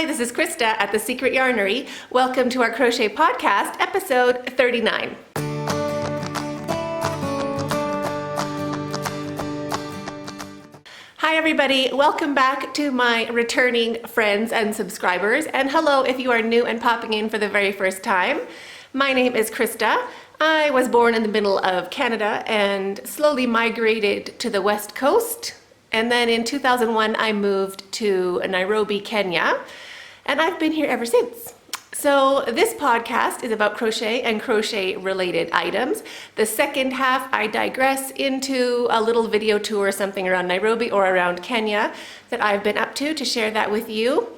Hi, this is Krista at The Secret Yarnery. Welcome to our crochet podcast, episode 39. Hi everybody, welcome back to my returning friends and subscribers, and hello if you are new and popping in for the very first time. My name is Krista. I was born in the middle of Canada and slowly migrated to the West Coast. And then in 2001, I moved to Nairobi, Kenya, and I've been here ever since. So this podcast is about crochet and crochet related items. The second half, I digress into a little video tour or something around Nairobi or around Kenya that I've been up to share that with you.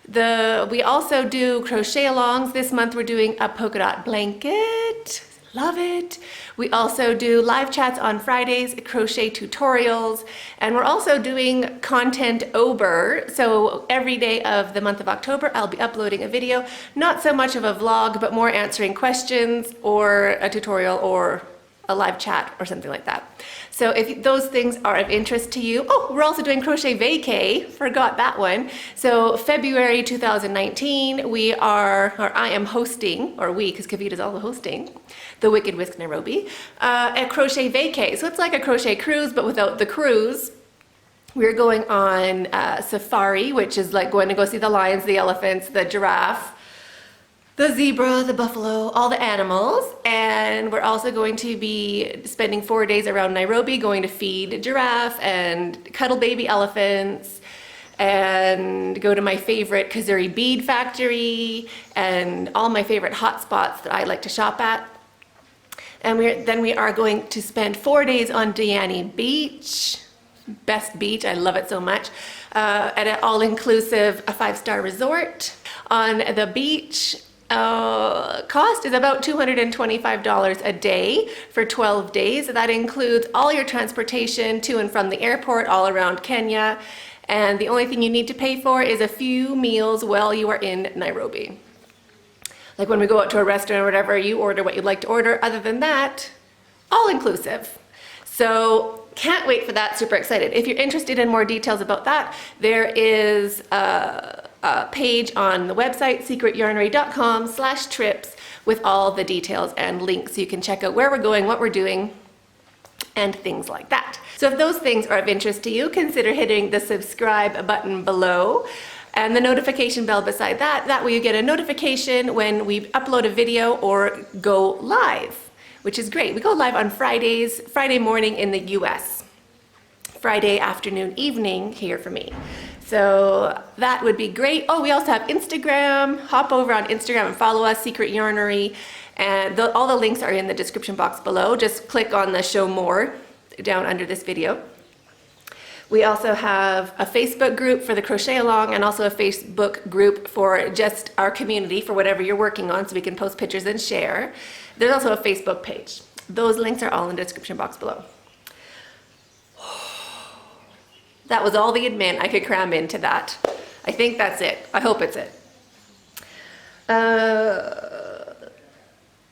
We also do crochet alongs. This month we're doing a polka dot blanket. Love it. We also do live chats on Fridays, crochet tutorials, and we're also doing content over. So every day of the month of October, I'll be uploading a video, not so much of a vlog, but more answering questions or a tutorial or a live chat or something like that. So if those things are of interest to you, we're also doing Crochet Vacay, forgot that one. So February 2019, I am hosting, or we, because Kavita's also hosting, the Wicked Whisk Nairobi, at Crochet Vacay. So it's like a crochet cruise, but without the cruise. We're going on safari, which is like going to go see the lions, the elephants, the giraffe, the zebra, the buffalo, all the animals. And we're also going to be spending 4 days around Nairobi, going to feed giraffe and cuddle baby elephants and go to my favorite Kazuri bead factory and all my favorite hot spots that I like to shop at. And then we are going to spend 4 days on Diani Beach. Best beach, I love it so much. At an all-inclusive, a 5-star resort. On the beach, cost is about $225 a day for 12 days. That includes all your transportation to and from the airport all around Kenya. And the only thing you need to pay for is a few meals while you are in Nairobi. Like when we go out to a restaurant or whatever, you order what you'd like to order. Other than that, all inclusive. So can't wait for that, super excited. If you're interested in more details about that, there is a page on the website, secretyarnery.com/trips, with all the details and links so you can check out where we're going, what we're doing, and things like that. So if those things are of interest to you, consider hitting the subscribe button below and the notification bell beside that. That way you get a notification when we upload a video or go live, which is great. We go live on Fridays, Friday morning in the US, Friday afternoon, evening here for me. So that would be great. We also have Instagram. Hop over on Instagram and follow us, Secret Yarnery. And all the links are in the description box below. Just click on the show more down under this video. We also have a Facebook group for the crochet along and also a Facebook group for just our community for whatever you're working on so we can post pictures and share. There's also a Facebook page. Those links are all in the description box below. That was all the admin I could cram into that. I think that's it. I hope it's it.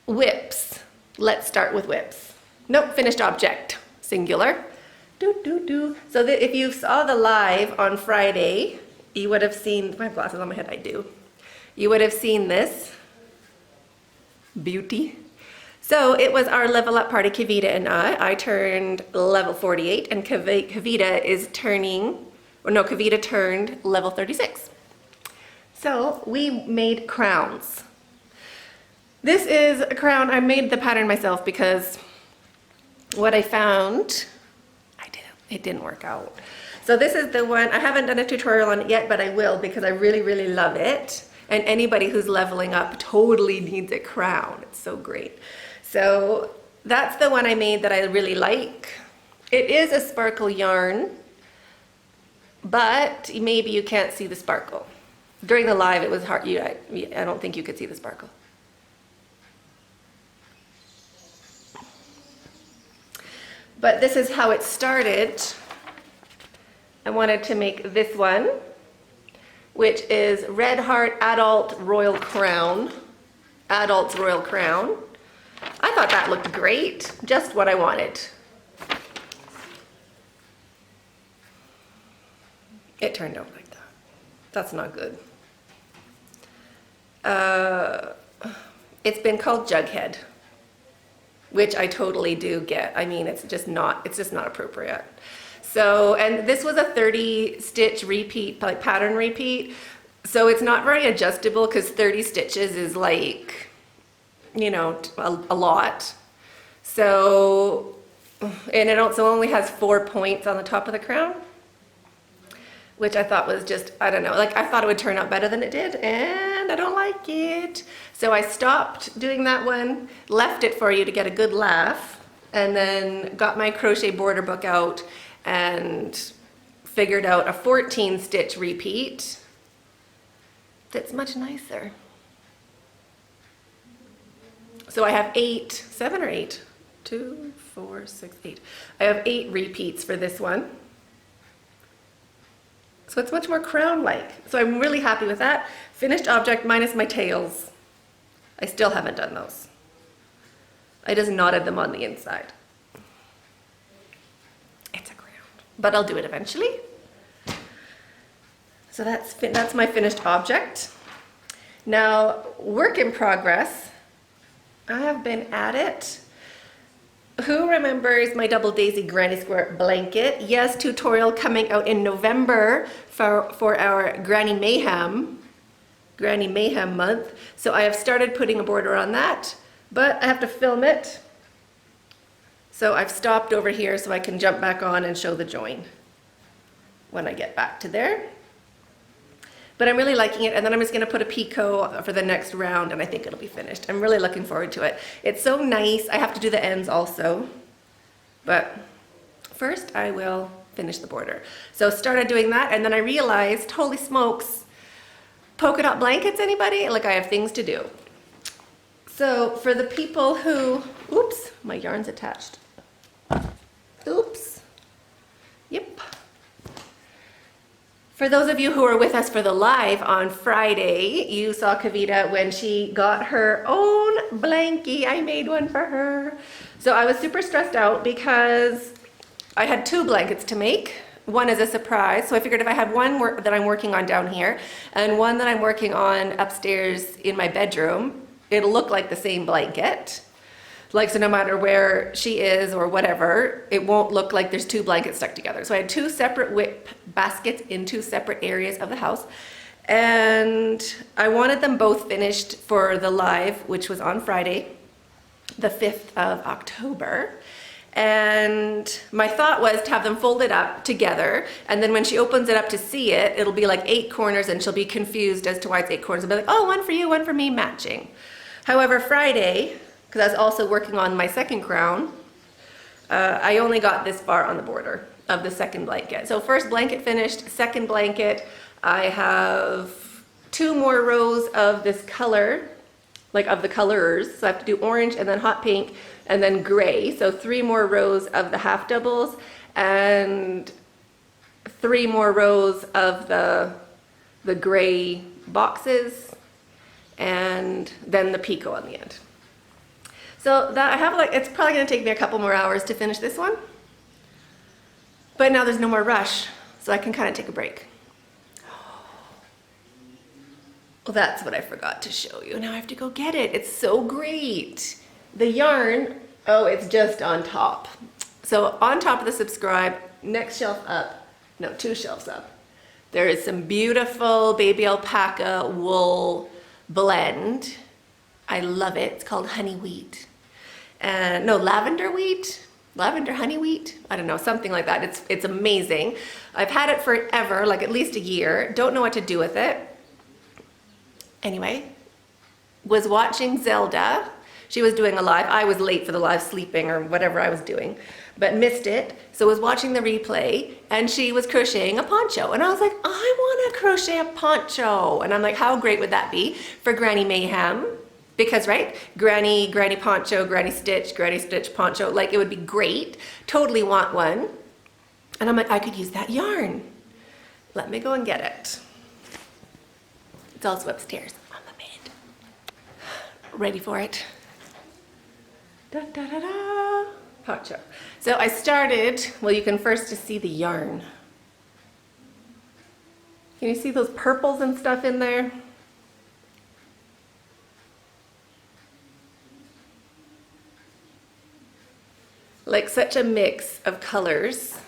Whips. Let's start with whips. Nope, finished object. Singular. So if you saw the live on Friday, you would have seen, my glasses on my head, I do. You would have seen this beauty. So it was our level up party, Kavita and I turned level 48 and Kavita turned level 36. So we made crowns. This is a crown. I made the pattern myself because what I found, it didn't work out. So this is the one, I haven't done a tutorial on it yet, but I will because I really, really love it. And anybody who's leveling up totally needs a crown. It's so great. So that's the one I made that I really like. It is a sparkle yarn, but maybe you can't see the sparkle. During the live, it was hard. I don't think you could see the sparkle. But this is how it started. I wanted to make this one, which is Red Heart Adult Royal Crown. Adult's Royal Crown. I thought that looked great, just what I wanted. It turned out like that. That's not good. It's been called Jughead, which I totally do get. I mean, it's just not appropriate. So, and this was a 30 stitch repeat, like pattern repeat. So it's not very adjustable because 30 stitches is like, you know, a lot. So, and it also only has 4 points on the top of the crown, which I thought was just, I don't know, like I thought it would turn out better than it did, and I don't like it. So I stopped doing that one, left it for you to get a good laugh, and then got my crochet border book out and figured out a 14 stitch repeat that's much nicer. So I have 7 or 8, 2, 4, 6, 8. I have 8 repeats for this one. So it's much more crown-like. So I'm really happy with that. Finished object minus my tails. I still haven't done those. I just knotted them on the inside. It's a crown, but I'll do it eventually. So that's my finished object. Now, work in progress. I have been at it. Who remembers my double daisy granny square blanket? Yes, tutorial coming out in November for our Granny Mayhem month. So I have started putting a border on that, but I have to film it. So I've stopped over here so I can jump back on and show the join when I get back to there. But I'm really liking it, and then I'm just going to put a picot for the next round, and I think it'll be finished. I'm really looking forward to it. It's so nice. I have to do the ends also, but first I will finish the border. So started doing that, and then I realized, holy smokes, polka dot blankets, anybody? Like, I have things to do. So for the people who, oops, my yarn's attached. Oops. Yep. For those of you who were with us for the live on Friday, you saw Kavita when she got her own blankie. I made one for her. So I was super stressed out because I had 2 blankets to make. One is a surprise. So I figured if I had one that I'm working on down here and one that I'm working on upstairs in my bedroom, it'll look like the same blanket. Like, so no matter where she is or whatever, it won't look like there's 2 blankets stuck together. So I had 2 separate whip baskets in 2 separate areas of the house. And I wanted them both finished for the live, which was on Friday, the 5th of October. And my thought was to have them folded up together. And then when she opens it up to see it, it'll be like 8 corners and she'll be confused as to why it's 8 corners. I'll be like, oh, one for you, one for me, matching. However, Friday, because I was also working on my second crown, I only got this far on the border of the second blanket. So first blanket finished, second blanket, I have 2 more rows of this color, like of the colors. So I have to do orange and then hot pink and then gray. So 3 more rows of the half doubles and 3 more rows of the gray boxes and then the picot on the end. So that I have, like, it's probably going to take me a couple more hours to finish this one. But now there's no more rush, so I can kind of take a break. Well, that's what I forgot to show you. Now I have to go get it. It's so great. The yarn, oh, it's just on top. So on top of the subscribe, next shelf up, no, 2 shelves up, there is some beautiful baby alpaca wool blend. I love it. It's called honey wheat. And no, lavender wheat, lavender honey wheat. I don't know, something like that. It's amazing. I've had it forever, like at least a year. Don't know what to do with it. Anyway, was watching Zelda. She was doing a live. I was late for the live, sleeping or whatever I was doing, but missed it. So was watching the replay and she was crocheting a poncho. And I was like, I want to crochet a poncho. And I'm like, how great would that be for Granny Mayhem? Because, right, granny poncho, granny stitch, poncho, like it would be great. Totally want one. And I'm like, I could use that yarn. Let me go and get it. It's also upstairs on the bed. Ready for it. Da, da, da, da. Poncho. So I started, well, you can first just see the yarn. Can you see those purples and stuff in there? like such a mix of colors.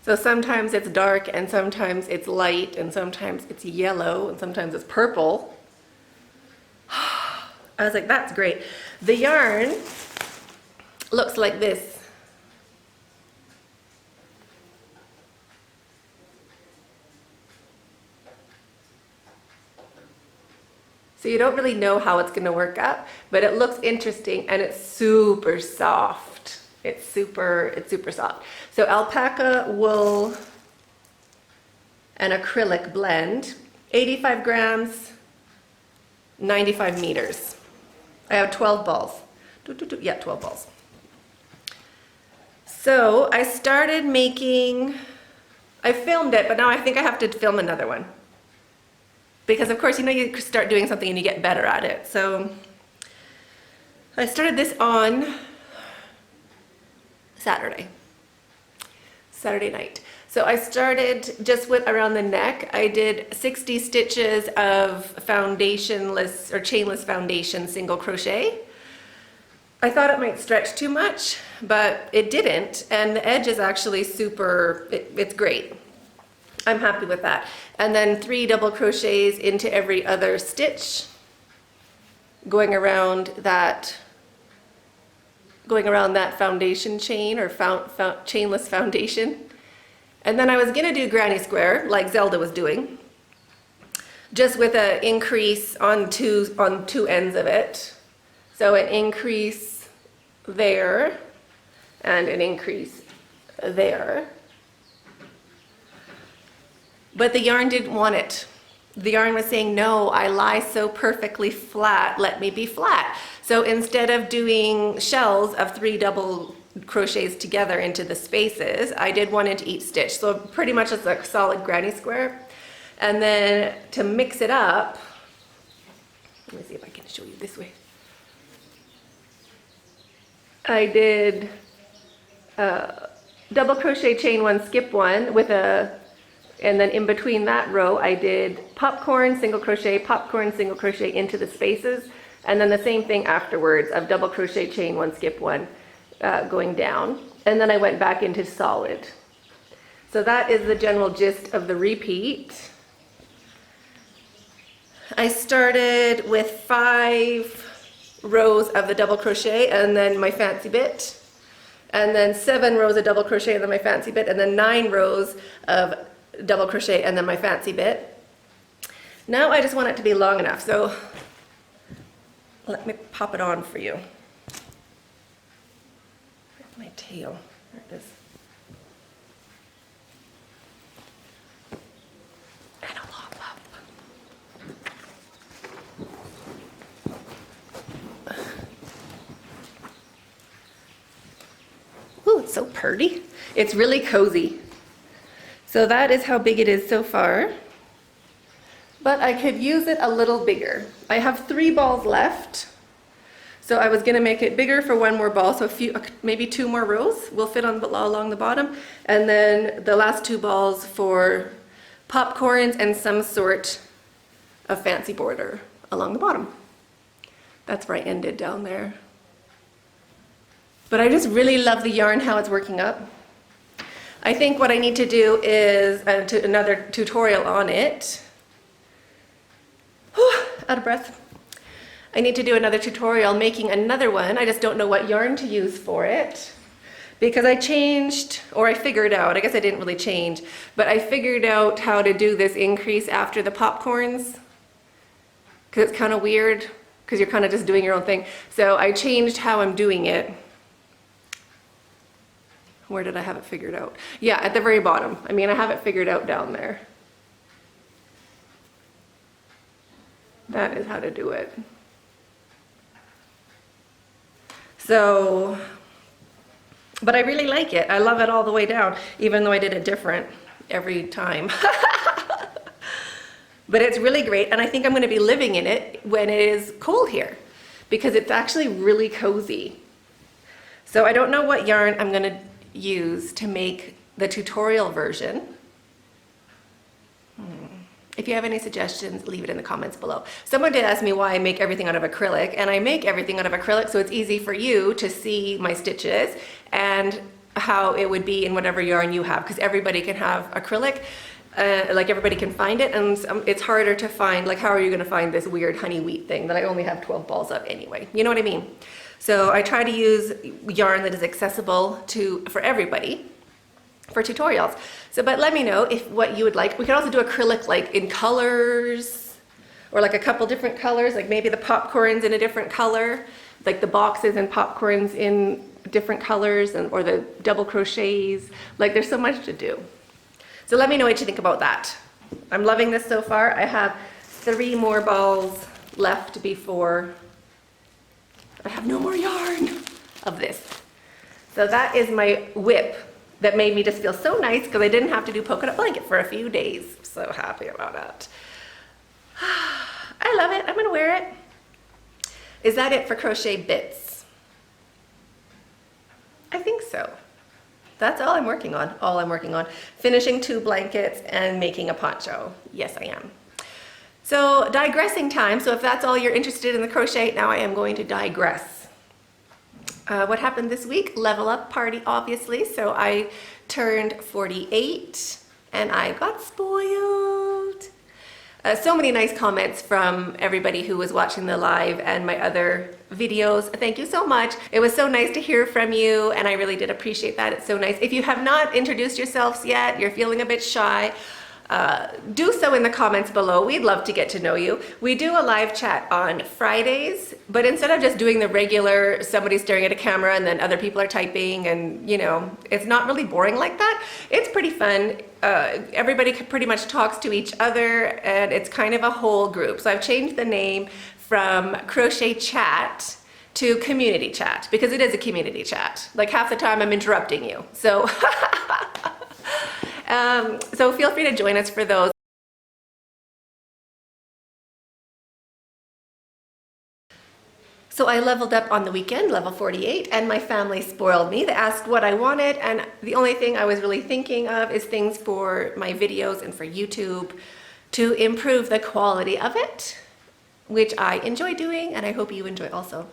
So sometimes it's dark and sometimes it's light and sometimes it's yellow and sometimes it's purple. I was like, that's great. The yarn looks like this. So you don't really know how it's going to work out, but it looks interesting and it's super soft. It's super soft. So alpaca wool and acrylic blend, 85 grams, 95 meters. I have 12 balls. Yeah, 12 balls. So I started making, I filmed it, but now I think I have to film another one. Because of course, you know, you start doing something and you get better at it. So I started this on Saturday night. So I started just with around the neck. I did 60 stitches of foundationless or chainless foundation single crochet. I thought it might stretch too much, but it didn't. And the edge is actually super, it's great. I'm happy with that. And then 3 double crochets into every other stitch, going around that foundation chain or chainless foundation. And then I was gonna do granny square like Zelda was doing, just with an increase on two ends of it. So an increase there and an increase there. But the yarn didn't want it. The yarn was saying, no, I lie so perfectly flat, let me be flat. So instead of doing shells of 3 double crochets together into the spaces, I did 1 into each stitch. So pretty much it's a solid granny square. And then to mix it up, let me see if I can show you this way. I did double crochet, chain 1, skip 1 with and then in between that row, I did popcorn, single crochet into the spaces. And then the same thing afterwards of double crochet, chain 1, skip 1, going down. And then I went back into solid. So that is the general gist of the repeat. I started with 5 rows of the double crochet and then my fancy bit. And then 7 rows of double crochet and then my fancy bit. And then 9 rows of double crochet and then my fancy bit. Now I just want it to be long enough, so let me pop it on for you. Where's my tail? There it is. And a long up. Ooh, it's so pretty. It's really cozy. So that is how big it is so far, but I could use it a little bigger. I have 3 balls left, so I was gonna make it bigger for 1 more ball, so maybe 2 more rows will fit along the bottom, and then the last 2 balls for popcorns and some sort of fancy border along the bottom. That's where I ended down there. But I just really love the yarn, how it's working up. I think what I need to do is another tutorial on it. Whew, out of breath. I need to do another tutorial making another one. I just don't know what yarn to use for it. Because I changed, or I figured out, I guess I didn't really change, but I figured out how to do this increase after the popcorns. Because it's kind of weird, because you're kind of just doing your own thing. So I changed how I'm doing it. Where did I have it figured out? Yeah, at the very bottom. I mean, I have it figured out down there. That is how to do it. So, but I really like it. I love it all the way down, even though I did it different every time. But it's really great, and I think I'm going to be living in it when it is cold here, because it's actually really cozy. So I don't know what yarn I'm going to use to make the tutorial version. If you have any suggestions, leave it in the comments below. Someone did ask me why I make everything out of acrylic, and I make everything out of acrylic so it's easy for you to see my stitches and how it would be in whatever yarn you have, because everybody can have acrylic, like everybody can find it, and it's harder to find, like how are you going to find this weird honey wheat thing that I only have 12 balls of anyway? You know what I mean? So I try to use yarn that is accessible for everybody for tutorials. So, but let me know if what you would like. We could also do acrylic like in colors, or like a couple different colors, like maybe the popcorn's in a different color, like the boxes and popcorns in different colors, or the double crochets. Like there's so much to do. So let me know what you think about that. I'm loving this so far. I have 3 more balls left before I have no more yarn of this. So that is my whip that made me just feel so nice because I didn't have to do polka dot blanket for a few days. So happy about that. I love it. I'm gonna wear it. Is that it for crochet bits? I think so. That's all I'm working on. All I'm working on. Finishing 2 blankets and making a poncho. Yes, I am. So digressing time. So if that's all you're interested in the crochet, now I am going to digress. What happened this week? Level up party, obviously. So I turned 48 and I got spoiled. So many nice comments from everybody who was watching the live and my other videos. Thank you so much. It was so nice to hear from you, and I really did appreciate that. It's so nice. If you have not introduced yourselves yet, you're feeling a bit shy, do so in the comments below. We'd love to get to know you. We do a live chat on Fridays, but instead of just doing the regular somebody staring at a camera and then other people are typing and, you know, it's not really boring like that. It's pretty fun. Everybody pretty much talks to each other, and it's kind of a whole group. So I've changed the name from Crochet Chat to Community Chat, because it is a community chat. Like half the time I'm interrupting you. So so feel free to join us for those. So I leveled up on the weekend, level 48, and my family spoiled me. They asked what I wanted, and the only thing I was really thinking of is things for my videos and for YouTube to improve the quality of it, which I enjoy doing, and I hope you enjoy also.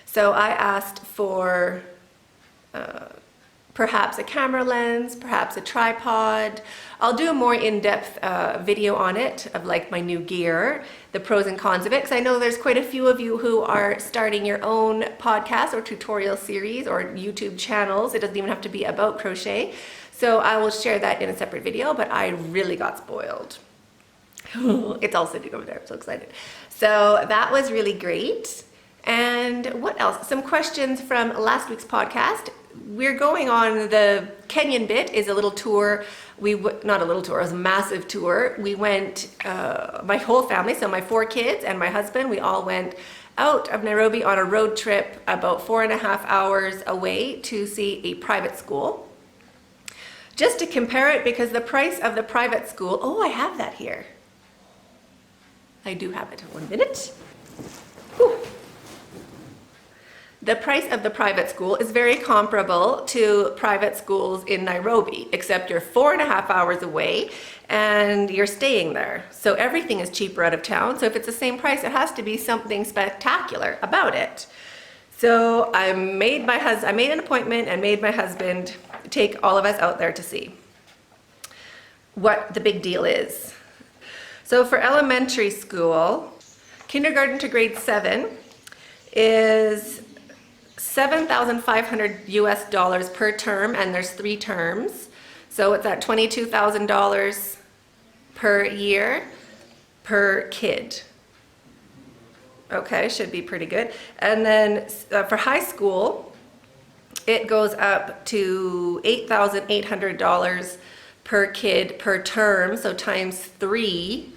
So I asked for perhaps a camera lens, perhaps a tripod. I'll do a more in-depth video on it, of like my new gear, the pros and cons of it, because I know there's quite a few of you who are starting your own podcast or tutorial series or YouTube channels. It doesn't even have to be about crochet. So I will share that in a separate video, but I really got spoiled. It's all sitting over there, I'm so excited. So that was really great. And what else? Some questions from last week's podcast. We're going on the Kenyan bit, is a little tour. Not a little tour, it was a massive tour. We went, my whole family, so my 4 kids and my husband, we all went out of Nairobi on a road trip about 4.5 hours away to see a private school. Just to compare it, because the price of the private school, oh, I have that here. I do have it. 1 minute. Whew. The price of the private school is very comparable to private schools in Nairobi, except you're 4.5 hours away and you're staying there. So everything is cheaper out of town. So if it's the same price, it has to be something spectacular about it. So I made an appointment and made my husband take all of us out there to see what the big deal is. So for elementary school, kindergarten to grade 7 is $7,500 US per term, and there's 3 terms. So it's at $22,000 per year per kid. Okay, should be pretty good. And then for high school, it goes up to $8,800 per kid per term, so times 3.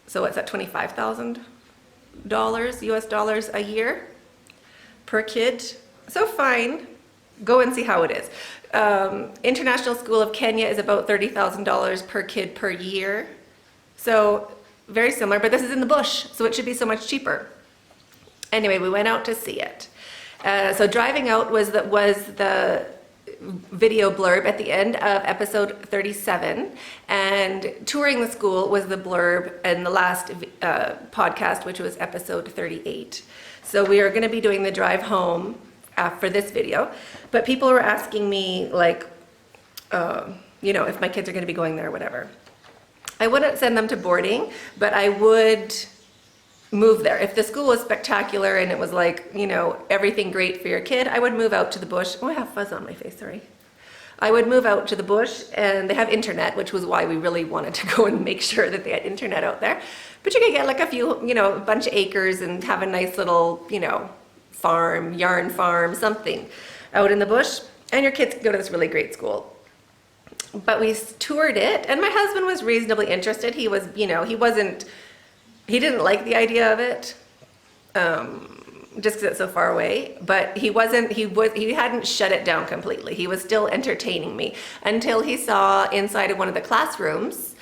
So it's at $25,000 US a year per kid. So fine, go and see how it is. International School of Kenya is about $30,000 per kid per year. So very similar, but this is in the bush, so it should be so much cheaper. Anyway, we went out to see it. So driving out was the video blurb at the end of episode 37, and touring the school was the blurb in the last podcast, which was episode 38. So we are going to be doing the drive home for this video, but people were asking me like, you know, if my kids are going to be going there or whatever. I wouldn't send them to boarding, but I would move there. If the school was spectacular and it was like, you know, everything great for your kid, I would move out to the bush. Oh, I have fuzz on my face, sorry. I would move out to the bush, and they have internet, which was why we really wanted to go and make sure that they had internet out there. But you could get like a few, you know, a bunch of acres and have a nice little, you know, farm, yarn farm, something out in the bush, and your kids could go to this really great school. But we toured it, and my husband was reasonably interested. He was, you know, he didn't like the idea of it, just because it's so far away, but he hadn't shut it down completely. He was still entertaining me until he saw inside of one of the classrooms,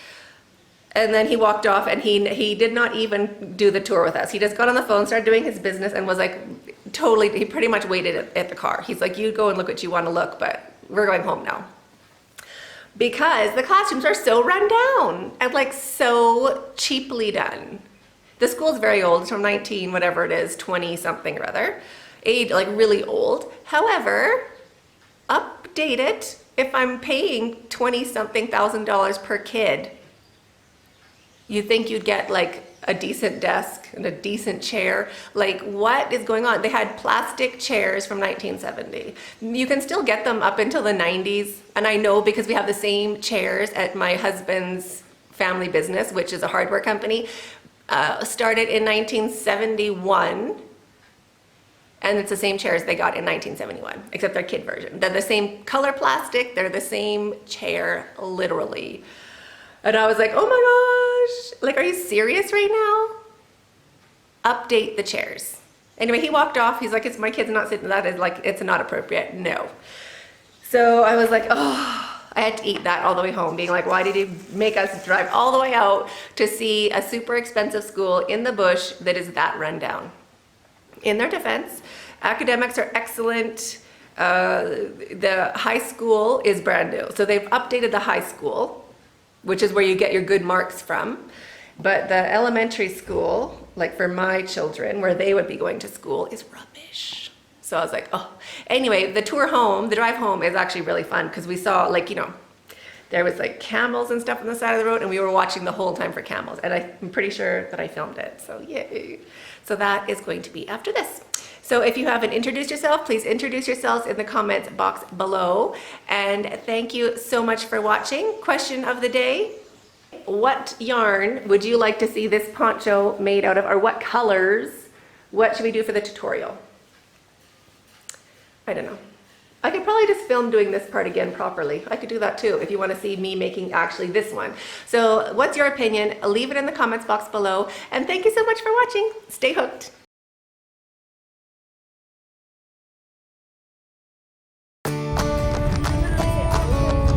and then he walked off, and he did not even do the tour with us. He just got on the phone, started doing his business, and was like, totally, he pretty much waited at the car. He's like, you go and look what you want to look, but we're going home now. Because the classrooms are so run down and like so cheaply done. The school's very old, it's from 19, whatever it is, 20 something or other. Age, like really old. However, update it if I'm paying 20 something thousand dollars per kid. You think you'd get like a decent desk and a decent chair? Like, what is going on? They had plastic chairs from 1970. You can still get them up until the 90s. And I know because we have the same chairs at my husband's family business, which is a hardware company. Started in 1971, and it's the same chairs they got in 1971, except they're kid version. They're the same color plastic, they're the same chair, literally. And I was like, oh my gosh, like, are you serious right now? Update the chairs. Anyway, he walked off. He's like, my kid's not sitting, that is like, it's not appropriate, no. So I was like, oh, I had to eat that all the way home, being like, why did he make us drive all the way out to see a super expensive school in the bush that is that rundown? In their defense, academics are excellent. The high school is brand new. So they've updated the high school, which is where you get your good marks from. But the elementary school, like for my children, where they would be going to school, is rubbish. So I was like, oh. Anyway, the tour home, the drive home is actually really fun because we saw, like, you know, there was like camels and stuff on the side of the road, and we were watching the whole time for camels. And I'm pretty sure that I filmed it. So yay. So that is going to be after this. So if you haven't introduced yourself, please introduce yourselves in the comments box below. And thank you so much for watching. Question of the day: what yarn would you like to see this poncho made out of, or what colors? What should we do for the tutorial? I don't know. I could probably just film doing this part again properly. I could do that too if you want to see me making actually this one. So what's your opinion? Leave it in the comments box below. And thank you so much for watching. Stay hooked.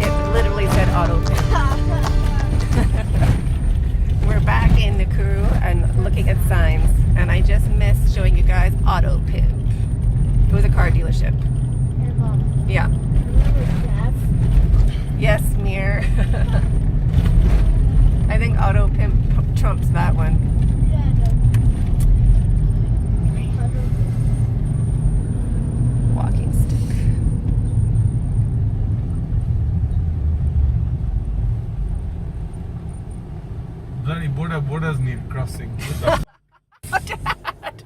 It literally said auto pin. We're back in the crew and looking at signs. And I just missed showing you guys auto pin. It was a car dealership. Yeah. Yes, Mir. I think auto pimp trumps that one. Walking stick. Bloody borders need crossing. Oh, Dad.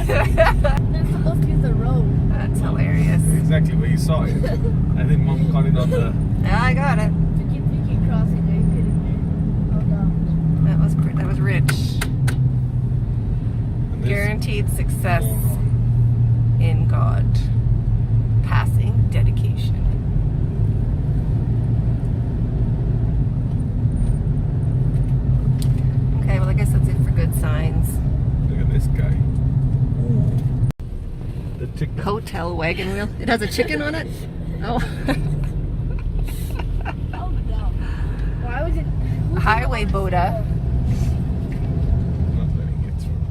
They're supposed to use the road. That's hilarious. Exactly where you saw it. I think Mom caught it on the... Yeah, I got it. You keep crossing. Are you kidding me? Oh gosh. That was rich. Guaranteed success in God. Passing dedication. Okay, well I guess that's it for good signs. Look at this guy. The chicken. Hotel wagon wheel. It has a chicken on it? Oh. Oh no. Why was it? Highway Boda. Not letting it through.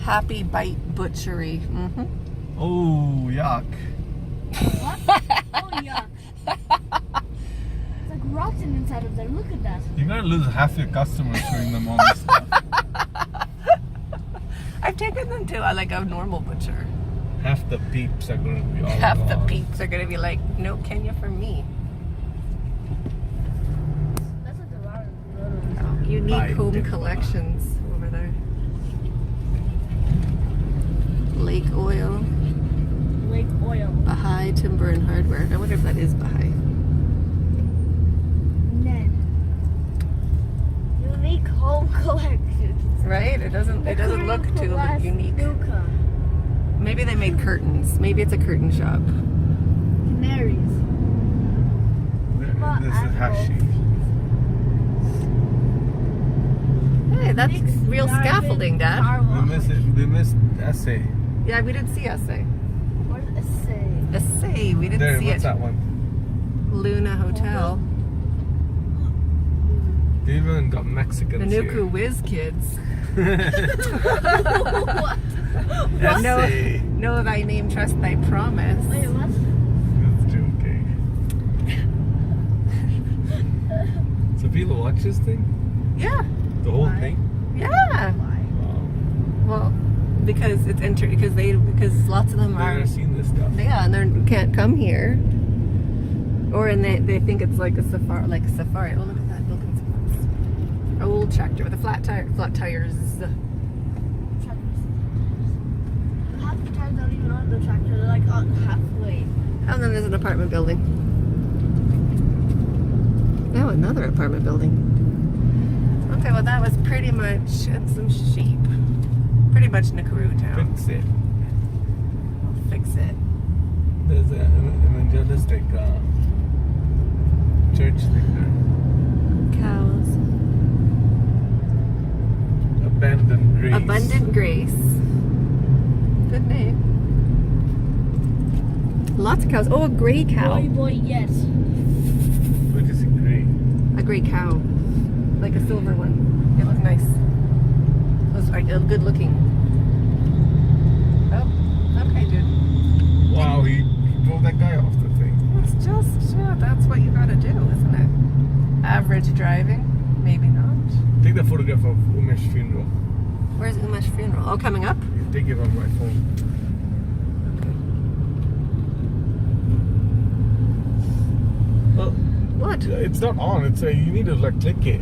Happy Bite Butchery. Mm-hmm. Oh, yuck. What? Oh, yuck. It's like rotten inside of there. Look at that. You're gonna lose half your customers showing them all this stuff. I've taken them to like a normal butcher. Half the peeps are gonna be all Half the gone. peeps are gonna be like, no Kenya for me. That's like a lot of Unique Bite home Dimma. collections over there. Lake Oil, lake oil. Baha'i Timber and Hardware. I wonder if that is Baha'i. Ned. Unique home collections. Right? It doesn't look too unique. Nuka. Maybe they made curtains. Maybe it's a curtain shop. Canaries. This is Hashi. Hey, that's real scaffolding, Dad. We missed essay. Yeah, we didn't see Essay. What does it say? Essay, we didn't There, see what's it. that one? Luna Hotel. They even got The Mexicans Nuku Whiz Kids. What? Essay. Know thy name, trust thy promise. Wait, what? That's joking. So people watch this thing? Yeah, The whole Why? thing? yeah. Why? Wow. Well, because it's because lots of them They've are. never seen this stuff. Yeah, and they can't come here. Or they think it's like a safari, Oh, look at that, Milton Spots. Old tractor with a flat tires. Half the times I don't even on the tractor. They're like on halfway. And then there's an apartment building. Oh, another apartment building. Okay, well that was pretty much, and some sheep. Pretty much Nakuru town. Fix it. I'll fix it. There's an evangelistic church thing Cows. there. Abandoned Grace. Abundant Grace. Good name. Lots of cows. Oh, a gray cow. Boy, yes. What is it, gray? A gray cow. Like a silver one. It looked nice. It was like good looking. Oh, okay, dude. Wow, he drove that guy off the thing. It's just, that's what you gotta do, isn't it? Average driving? Maybe not. Take the photograph of Umesh funeral. Where's Umesh funeral? Oh, coming up? Take it on my phone. Well, What? it's not on. It's a, you need to like click it.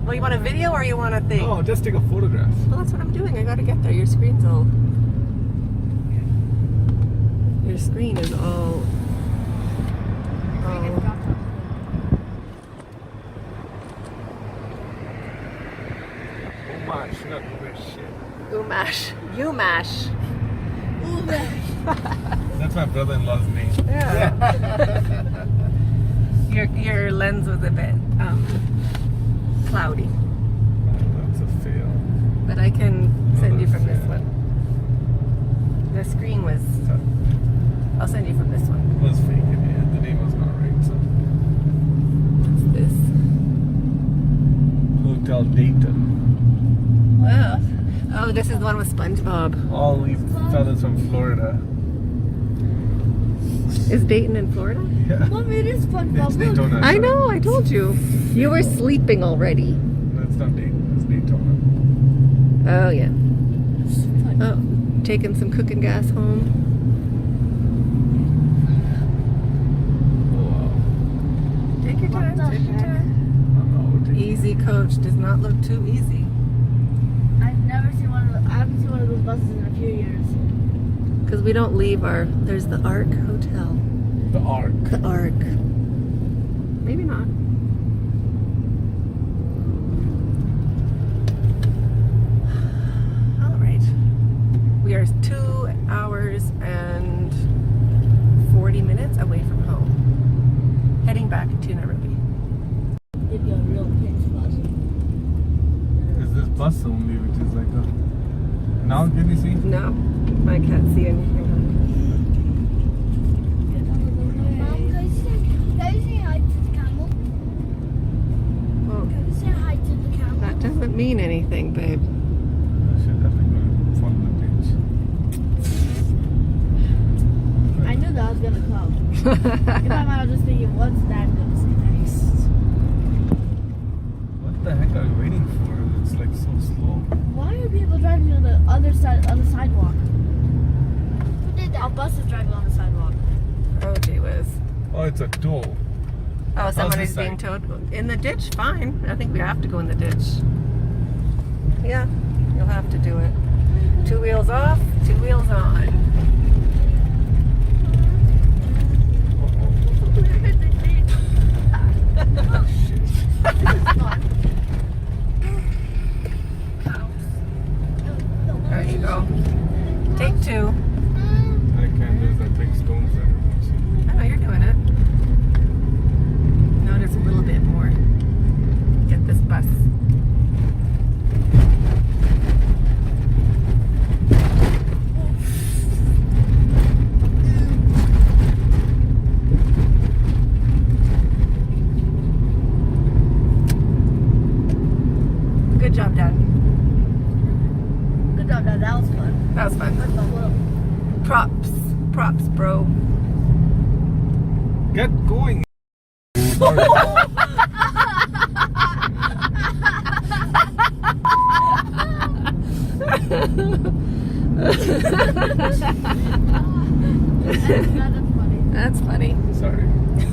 Well, you want a video or you want a thing? Oh, just take a photograph. Well, that's what I'm doing. I gotta get there. Your screen's all... Your screen is all... Umesh, not Umesh. Shit. Umash. Umash. That's my brother-in-law's name. Yeah. Your lens was a bit cloudy. That's a fail. But I can send you from this Yeah. one. The screen was... I'll send you from this one. It was fake. Yeah, the name was not right. So, What's this? Hotel Dayton. Wow. Oh, this is the one with SpongeBob. All these fellas from Florida. Is Dayton in Florida? Yeah. Mom, it is SpongeBob. It's Daytona. I know, I told you. You were sleeping already. No, it's not Dayton. It's Daytona. Oh, yeah. Oh, taking some cooking gas home. Oh, wow. Take your time, What the take your heck? time. Oh, Easy coach does not look too easy. I haven't seen one of those buses in a few years. Because we don't leave there's the Ark Hotel. the Ark. The Ark. Maybe not. All right. We are 2 hours and 40 minutes away from home. Heading back to Nairobi. It'd be a real pitch bus. Is this bus only, which is like a... Now can you see? No, I can't see anything. Mom, can you say hi to the camel? Well, Can you say hi to the camel? that doesn't mean anything, babe. I should definitely go follow the In my mind, I was just thinking, what's that going to say next? What the heck are we waiting for? It's like so slow. Why are people driving on the other side, on the sidewalk? Who did that? Our bus is driving on the sidewalk. Oh, gee whiz. Oh, it's a toll. Oh, somebody's this being side? towed in the ditch. Fine. I think we have to go in the ditch. Yeah, you'll have to do it. 2 wheels off, 2 wheels on. There you go. Take 2. I can't. There's that big stones there. I know you're doing it. No, just a little bit more. Get this bus. Good job, Dad. Good job, Dad. That was fun. That was fun. What's the little? Props, bro. Get going. That's funny. That's funny. Sorry.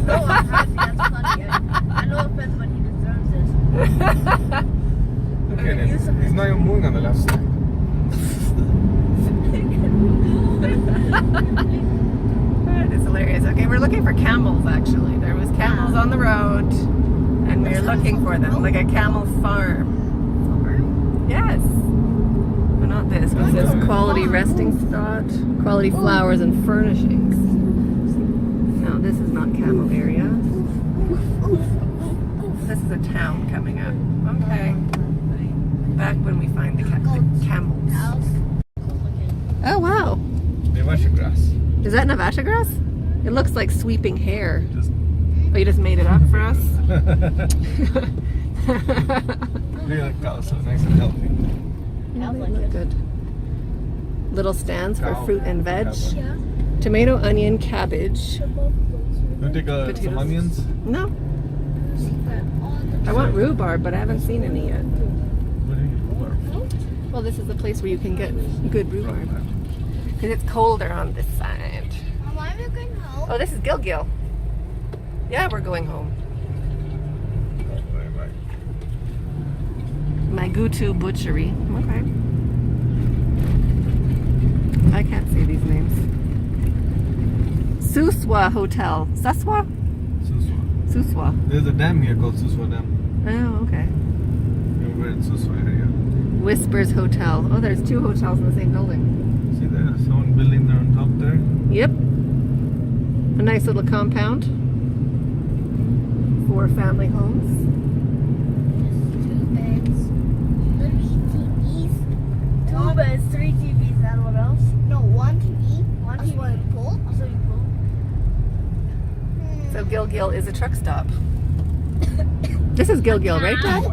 No, I'm happy. That's funny. I know offense, but he deserves it. Okay, then. He's not even moving on the left side. That is hilarious. Okay, we're looking for camels actually. There was camels on the road and we are looking for them, like a camel farm. Yes. But not this. What's this? Quality resting spot, quality flowers and furnishings. No, this is not camel area. This is a town coming up. Okay. Back when we find the camels. Oh wow. Nevasha grass. Is that Navasha grass? It looks like sweeping hair. Just Oh, you just made it up for us? really like cows, so nice and healthy. Yeah, they look good. Little stands for Cow. fruit and veg. Yeah. Tomato, onion, cabbage. You take Potatoes. some onions? No, I want rhubarb, but I haven't seen any yet. What do you Well, this is the place where you can get good rhubarb. Because it's colder on this side. Why am I going home? Oh, this is Gilgil. Yeah, we're going home. Right. My Gutu Butchery. Okay. I can't say these names. Suswa Hotel. Suswa? Suswa. Suswa. There's a dam here called Suswa Dam. Oh, okay. We're in Suswa area. Whispers Hotel. Oh, there's 2 hotels in the same building. See there's someone building there on top there? Yep. A nice little compound. 4 family homes. 2 beds. 3 TVs. 2 beds, 3 TVs, and what else? No, 1 TV. 1 TV. A swimming pool. A swimming pool. So Gilgil is a truck stop. This is Gilgil, right, Dad?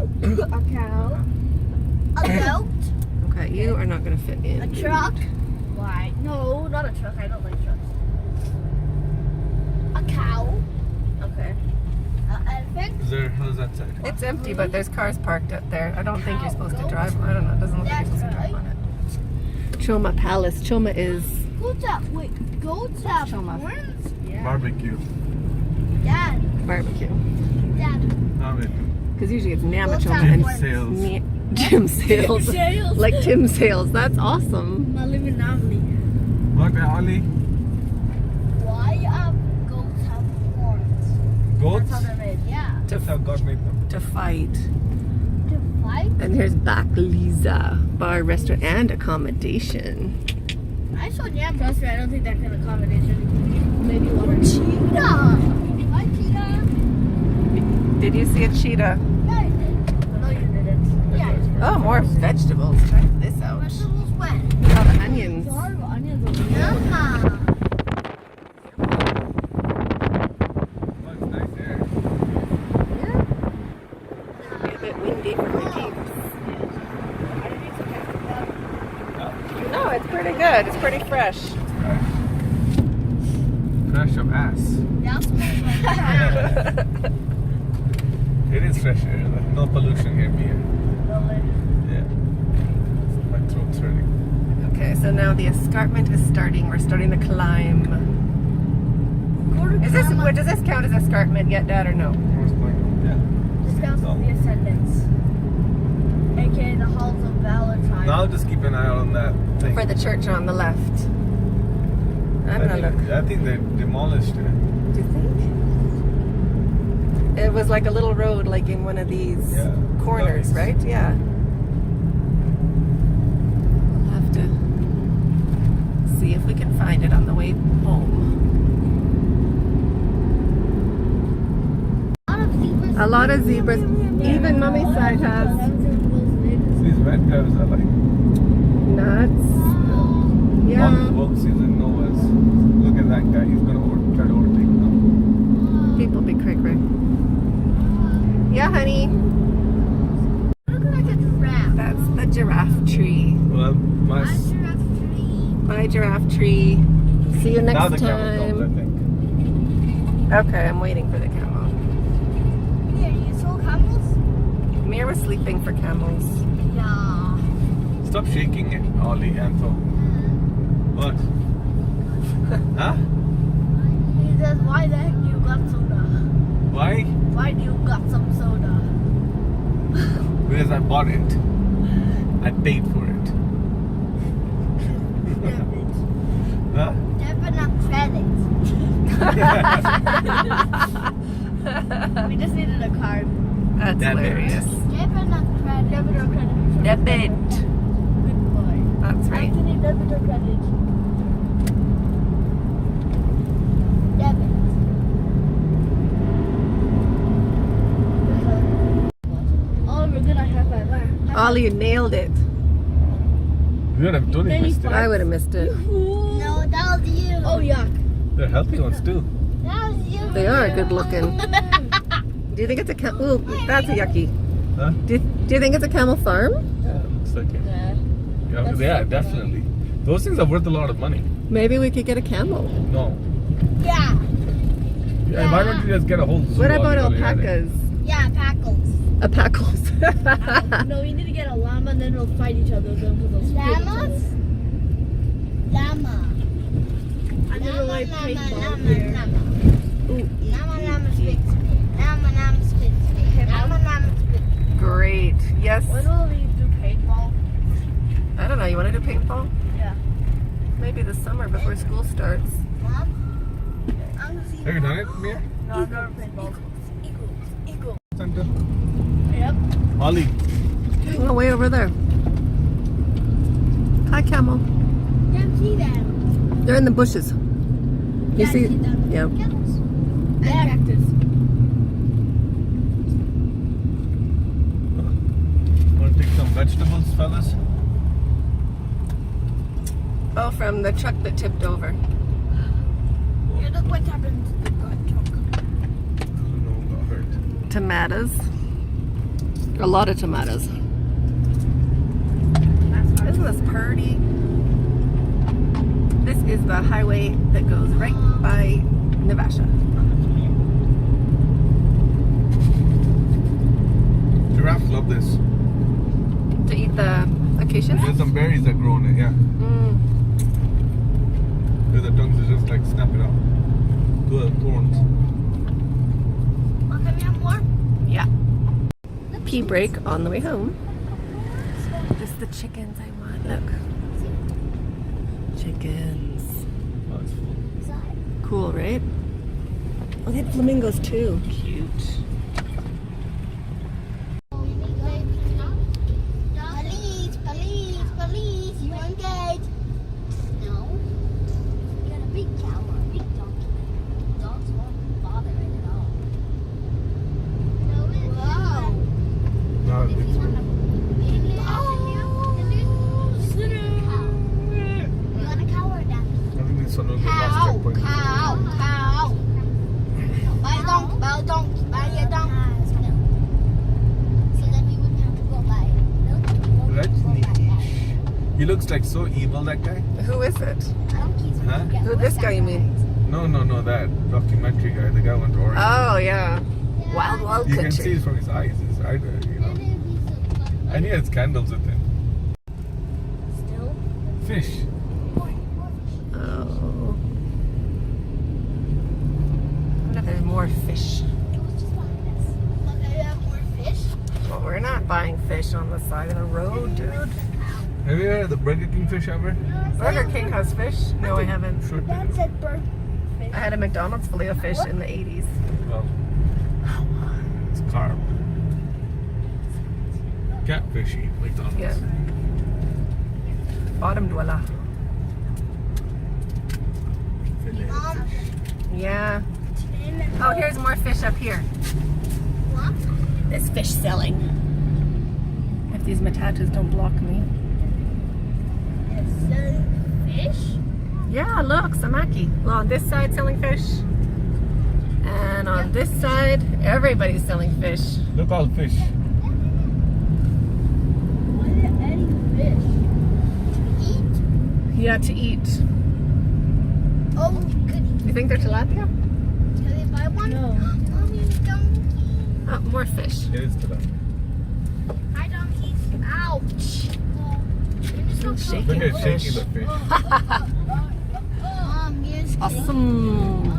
A cow. A goat. Okay, you are not going to fit in. A truck. Why? No, not a truck. I don't like trucks. A cow. Okay. An elephant. Is there, how's that side? It's empty, but there's cars parked up there. I don't think you're supposed to drive. I don't know. It doesn't look like you're supposed to drive on it. Choma Palace. Choma is Goats have, wait, goats have Choma. horns? Yeah. Barbecue. Dad. barbecue. Dad. Because usually it's Nama What's Choma that and word? Sales. Jim Sales. Sales. Like Tim Sales. That's awesome. Maliminomly. What, Ali? Why goats have horns? Goats? That's how they're made, yeah. That's how God made them. To fight. To fight? And here's Bakliza, bar, restaurant, and accommodation. I saw Nyam. Trust me, I don't think that kind of accommodation. Maybe one or cheetah. Hi, cheetah. Did you see a cheetah? No, you didn't. No, you didn't. Yeah, you did. Oh, more vegetables. Check this out. Vegetables when? Look at all the onions. There are onions over there. Yeah. Oh, it's nice there. Yeah. Be a bit windy for the keeps. No, it's pretty good. It's pretty fresh. fresh of ass. That's what It is fresh air. Like, no pollution here, Mia. Yeah. My throat's hurting. Okay, so now the escarpment is starting. We're starting to climb. Does this count as escarpment yet, Dad, or no? What's going on? Yeah. This counts as the ascendants, aka the halls of Valentine. Now just keep an eye on that thing. For the church on the left. I'm gonna look. I think they demolished it. Do you think? It was like a little road, like in one of these corners, right? Yeah. We'll have to see if we can find it on the way home. A lot of zebras. Even Mummy's side has These red guys are like nuts. Yeah. all these work season Noah's. Look at that guy. He's gonna try to overtake them. People be cray-cray. Yeah, honey. Look like a giraffe. That's the giraffe tree. Well, My giraffe tree. Bye, giraffe tree. See you now next the camera comes, I time. think. Okay, I'm waiting for the camel. Here, you saw camels? Mir was sleeping for camels. Yeah. Stop shaking it, Ollie, Anto. What? Huh? He says, why the heck do you got soda? Why? Why do you got some soda? Because I bought it. I paid for it. Debit. Huh? Debit not credit. We just needed a card. That's Debit. hilarious. Debit not credit. Debit or credit? Debit. Good boy. That's right. Anthony, debit or credit? Debit. Oh, we're good. I have five. Ollie nailed it. You would have totally missed it. I would have missed it. No, that was you. Oh, yuck. They're healthy ones too. That was you. They are good looking. Do you think it's a camel? Ooh, that's a yucky. Huh? Do you think it's a camel farm? Yeah, it looks like it. Yeah. Yeah, definitely. Those things are worth a lot of money. Maybe we could get a camel. No. Yeah. Yeah, why don't you just get a whole zoo? What about while you're at it? alpacas? Yeah, packles. Alpacas. No, we need to get a llama and then we'll fight each other. Llamas? Llama. I never like paintball here. Llama spit. Llama spit. Llama spit. Great. Yes. When will we do paintball? I don't know. You want to do paintball? Yeah. Maybe this summer before school starts. Mom? Have you done it, Mia? No, I've never paintball. Eagle. Center. Yep. Ollie. Oh, way over there. Hi, camel. Can't see them. They're in the bushes. You Yeah, I see? see them. Yeah. And cactus. Want to take some vegetables, fellas? Oh, from the truck that tipped over. Here, look what happened to the god truck. No, got hurt. Tomatoes. A lot of tomatoes. Isn't this pretty? This is the highway that goes right by Nevasha. Giraffes love this. To eat the acacias? There's some berries that grow on it, yeah. Mm. There's the tongues that just like snap it out. The thorns. Oh, can we have more? Yeah. Pee break on the way home. Just the chickens I want. Look. Chickens. Oh, it's full. Cool, right? Oh, they had flamingos too. Cute. Police, you engaged. No. You got a big cow or a big donkey. Dogs won't bother it at all. Wow. No, If it's you want a big you want a cow or a donkey? I think this one will be last Cow. checkpoint. Buy a donkey. So then we wouldn't have to go buy milk. Rajneesh. He looks like so evil, that guy. Who is it? Donkeys. Huh? Who this guy you mean? No, that documentary guy, the guy went to Oregon. Oh, yeah. Wild, wild You country. can see it from his eyes, his eye there, you know. And he has candles with him. Still? Fish. Oh. I wonder if there's more fish. Okay, you have more fish? Well, we're not buying fish on the side of the road, dude. Have you had the Burger King fish ever? Burger King has fish? No, I haven't. Sure they That do. said bird fish. I had a McDonald's fillet of fish in the 80s. Well, it's carb. Catfishy, McDonald's. Yeah. Bottom dweller. Mom, Yeah. today Oh, here's more fish up here. what? There's fish selling. If these matatas don't block me. Fish? Yeah, look, samaki. Well, on this side selling fish. And on this side, everybody's selling fish. Look all fish. Why are they adding fish? To eat? Yeah, to eat. Oh, goody. You think they're tilapia? Can we buy one? No. Mommy, donkey. Oh, more fish. It is tilapia. Hi, donkeys. Ouch. You're just so Shaking Look at fish. shaking the fish. Mom, yes. Awesome.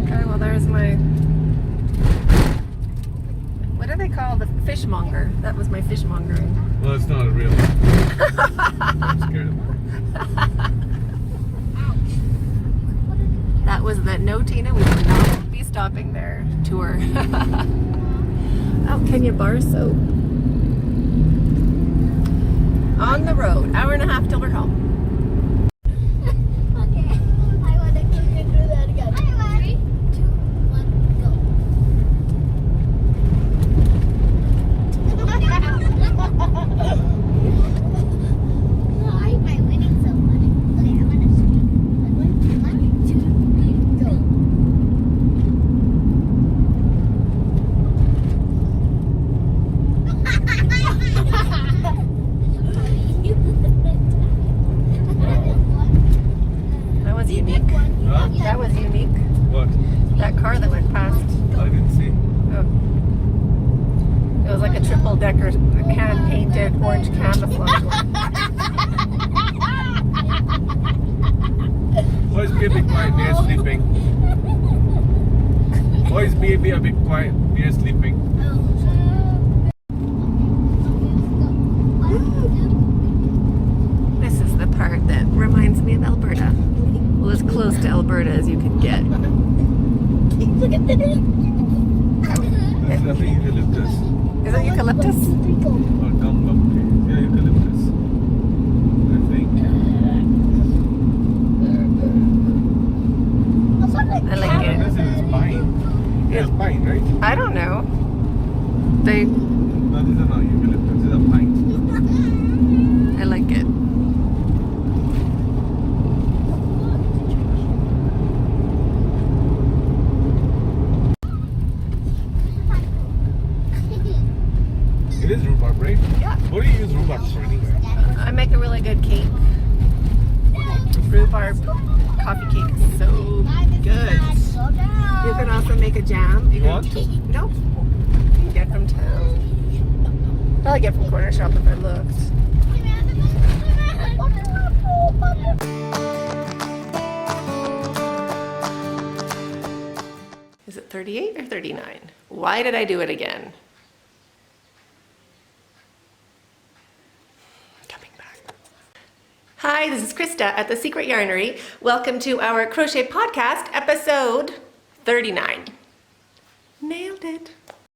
Okay, well there's my, what do they call the fishmonger? That was my fishmongering. Well, it's not a real one. I'm scared of it. That was the No Tina, we will not be stopping there tour. Oh, Kenya bar soap. On the road, hour and a half till we're home. Okay. I want to quickly do that again. 3, 2, 1, go. Why am I winning so much? Okay, I'm gonna scream. 1, 2, 3, go. That was unique. Huh? That was unique. What? That car that went past. I didn't see. Oh. It was like a triple decker hand painted orange camouflage one. Boys, be a bit quiet. We are sleeping. Boys, be a bit quiet. We are sleeping. This is the part that reminds me of Alberta. Well, as close to Alberta as you can get. Look at the That's nothing eucalyptus. Is it eucalyptus? Or gum. Yeah, eucalyptus. I think. I like it. This is pine. It's pine, right? I don't know. They, No, these are not eucalyptus. These are pine. I like it. It is rhubarb, right? Yeah. What do you use rhubarb for anyway? I make a really good cake. Rhubarb coffee cake is so good. You can also make a jam. You Want? can, nope. You can get from town. Probably get from corner shop if I looked. Is it 38 or 39? Why did I do it again? Coming back. Hi, this is Krista at The Secret Yarnery. Welcome to our crochet podcast, episode 39. Nailed it.